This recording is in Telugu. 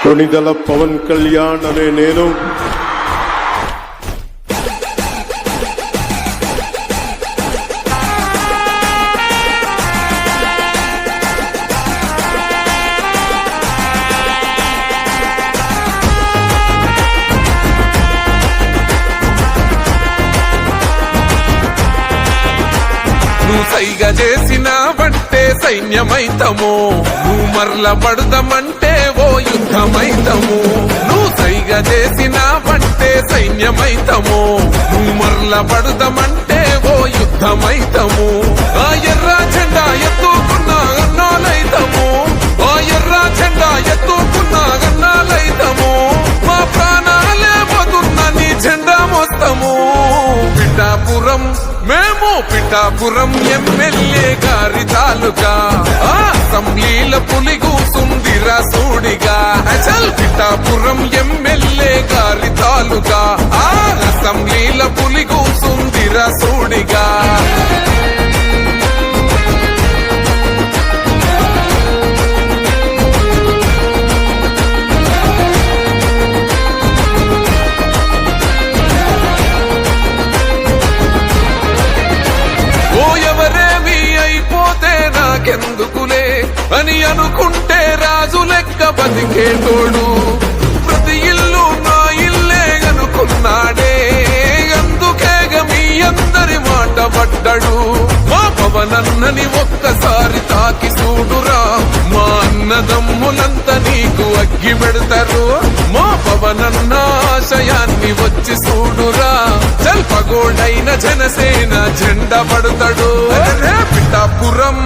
కొణిదెల పవన్ కళ్యాణ్ అనే నేను నువ్వు సైగ చేసినావంటే సైన్యమైతము, నువ్వు మరల పడదామంటే ఓ యుద్ధమైతము. నువ్వు సైగ చేసినావంటే సైన్యమైతము, నువ్వు మరల పడదామంటే ఓ యుద్ధమైతము. ఆ ఎర్ర జెండా ఎత్తుకున్నా అన్నాలైతము, ఆ ఎర్ర జెండా ఎత్తుకున్నా అన్నాలైతము. మా ప్రాణాలే పోతున్నా నీ జెండా మోస్తాము. పిఠాపురం మేము పిఠాపురం ఎమ్మెల్యే గారి తాలూకా, అసెంబ్లీల పులి కూసుందిరా సూడిగా. అసలు పిఠాపురం ఎమ్మెల్యే గారి తాలూకా, అసెంబ్లీల పులి కూసుందిరా సూడిగా. నాకెందుకులే అని అనుకుంటే రాజు లెక్క బతికేటోడు, ప్రతి ఇల్లు నా ఇల్లే అనుకున్నాడే. అందుకేగ మీ అందరి మాట పడ్డాడు. మా పవనన్నని ఒక్కసారి తాకి చూడురా, మా అన్నదమ్ములంతా నీకు అగ్గి పెడతారు. మా పవనన్న ఆశయాన్ని వచ్చి చూడురా, జల్పగోడైన జనసేన జెండా పడతాడు. పిఠాపురం